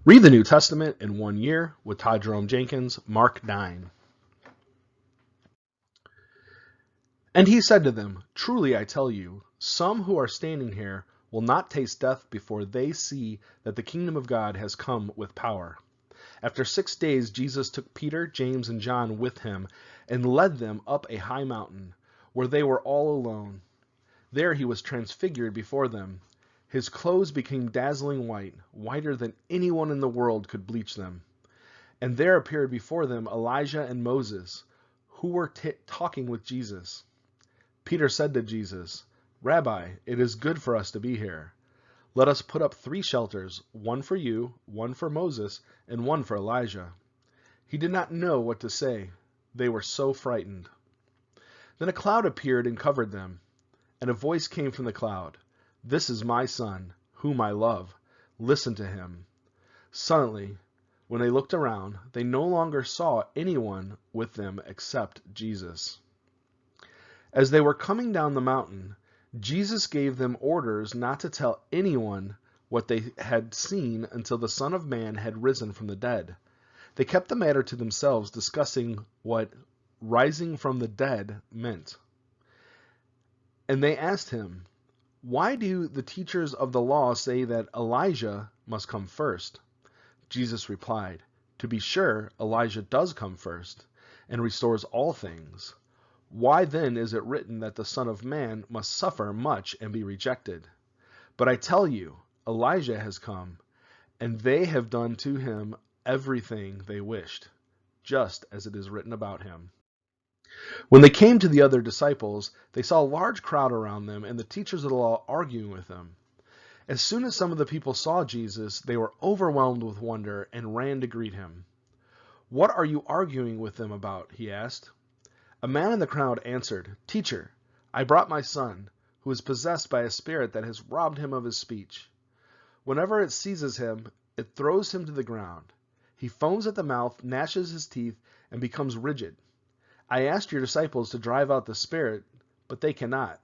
Read the New Testament in 1 year with Todd Jerome Jenkins, Mark 9. And he said to them, "Truly I tell you, some who are standing here will not taste death before they see that the kingdom of God has come with power." After 6 days, Jesus took Peter, James, and John with him and led them up a high mountain, where they were all alone. There he was transfigured before them. His clothes became dazzling white, whiter than anyone in the world could bleach them. And there appeared before them Elijah and Moses, who were talking with Jesus. Peter said to Jesus, "Rabbi, it is good for us to be here. Let us put up 3 shelters, one for you, one for Moses, and one for Elijah." He did not know what to say. They were so frightened. Then a cloud appeared and covered them, and a voice came from the cloud, "This is my son, whom I love. Listen to him." Suddenly, when they looked around, they no longer saw anyone with them except Jesus. As they were coming down the mountain, Jesus gave them orders not to tell anyone what they had seen until the Son of Man had risen from the dead. They kept the matter to themselves, discussing what rising from the dead meant. And they asked him, "Why do the teachers of the law say that Elijah must come first?" Jesus replied, "To be sure, Elijah does come first and restores all things. Why then is it written that the Son of Man must suffer much and be rejected? But I tell you, Elijah has come, and they have done to him everything they wished, just as it is written about him." When they came to the other disciples, they saw a large crowd around them and the teachers of the law arguing with them. As soon as some of the people saw Jesus, they were overwhelmed with wonder and ran to greet him. "What are you arguing with them about?" he asked. A man in the crowd answered, "Teacher, I brought my son, who is possessed by a spirit that has robbed him of his speech. Whenever it seizes him, it throws him to the ground. He foams at the mouth, gnashes his teeth, and becomes rigid. I asked your disciples to drive out the spirit, but they cannot."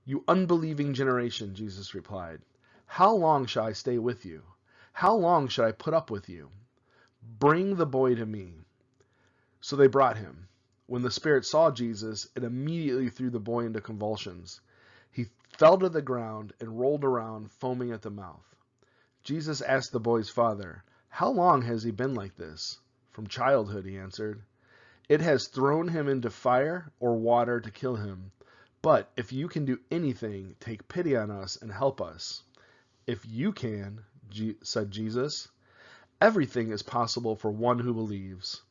"You unbelieving generation," Jesus replied, "how long shall I stay with you? How long shall I put up with you? Bring the boy to me." So they brought him. When the spirit saw Jesus, it immediately threw the boy into convulsions. He fell to the ground and rolled around, foaming at the mouth. Jesus asked the boy's father, "How long has he been like this?" "From childhood," he answered. "It has thrown him into fire or water to kill him. But if you can do anything, take pity on us and help us." "If you can," said Jesus, "everything is possible for one who believes."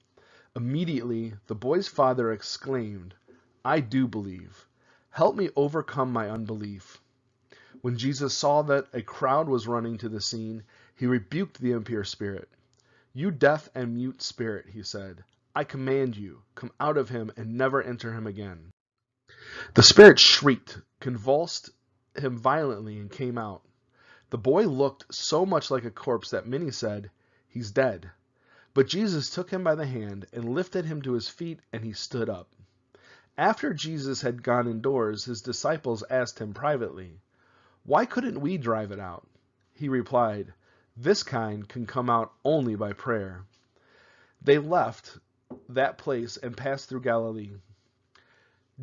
Immediately, the boy's father exclaimed, "I do believe. Help me overcome my unbelief." When Jesus saw that a crowd was running to the scene, he rebuked the impure spirit. "You deaf and mute spirit," he said, "I command you, come out of him and never enter him again." The spirit shrieked, convulsed him violently, and came out. The boy looked so much like a corpse that many said, "He's dead." But Jesus took him by the hand and lifted him to his feet, and he stood up. After Jesus had gone indoors, his disciples asked him privately, "Why couldn't we drive it out?" He replied, "This kind can come out only by prayer." They left that place and passed through Galilee.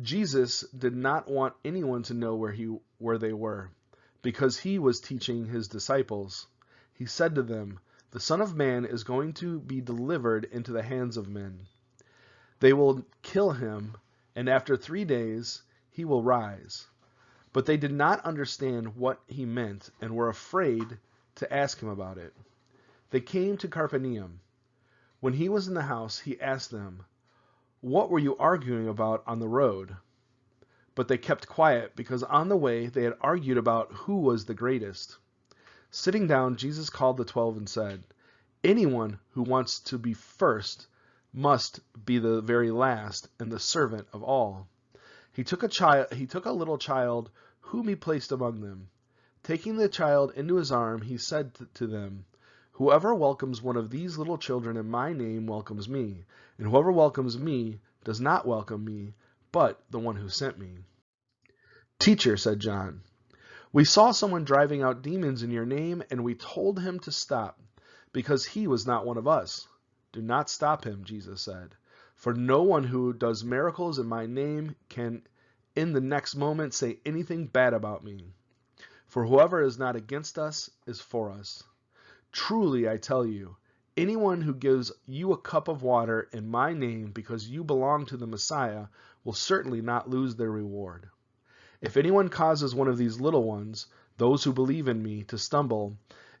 Jesus did not want anyone to know where they were, because he was teaching his disciples. He said to them, "The Son of Man is going to be delivered into the hands of men. They will kill him, and after 3 days he will rise." But they did not understand what he meant and were afraid to ask him about it. They came to Capernaum. When he was in the house, he asked them, "What were you arguing about on the road?" But they kept quiet, because on the way they had argued about who was the greatest. Sitting down, Jesus called the 12 and said, "Anyone who wants to be first must be the very last and the servant of all." He took a little child whom he placed among them. Taking the child into his arm, he said to them, "Whoever welcomes one of these little children in my name welcomes me, and whoever welcomes me does not welcome me, but the one who sent me." "Teacher," said John, "we saw someone driving out demons in your name, and we told him to stop, because he was not one of us. Do not stop him, Jesus said. For no one who does miracles in my name can in the next moment say anything bad about me. For whoever is not against us is for us. Truly, I tell you, anyone who gives you a cup of water in my name because you belong to the Messiah will certainly not lose their reward. If anyone causes one of these little ones, those who believe in me, to stumble,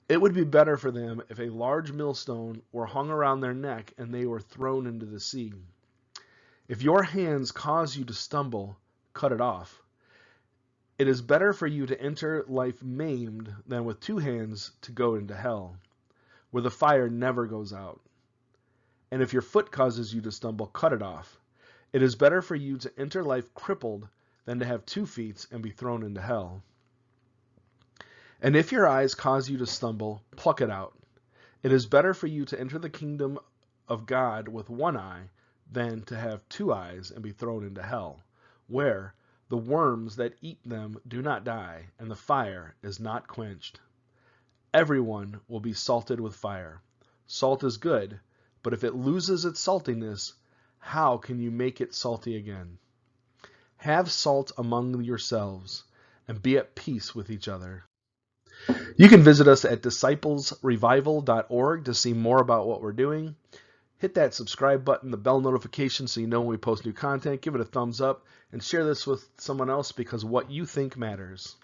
it would be better for them if a large millstone were hung around their neck and they were thrown into the sea. If your hands cause you to stumble, cut it off. It is better for you to enter life maimed than with 2 hands to go into hell, where the fire never goes out. And if your foot causes you to stumble, cut it off. It is better for you to enter life crippled than to have 2 feet and be thrown into hell. And if your eyes cause you to stumble, pluck it out. It is better for you to enter the kingdom of God with 1 eye than to have 2 eyes and be thrown into hell, where the worms that eat them do not die, and the fire is not quenched. Everyone will be salted with fire. Salt is good, but if it loses its saltiness, how can you make it salty again? Have salt among yourselves, and be at peace with each other. You can visit us at disciplesrevival.org to see more about what we're doing. Hit that subscribe button, the bell notification, so you know when we post new content. Give it a thumbs up, and share this with someone else because what you think matters.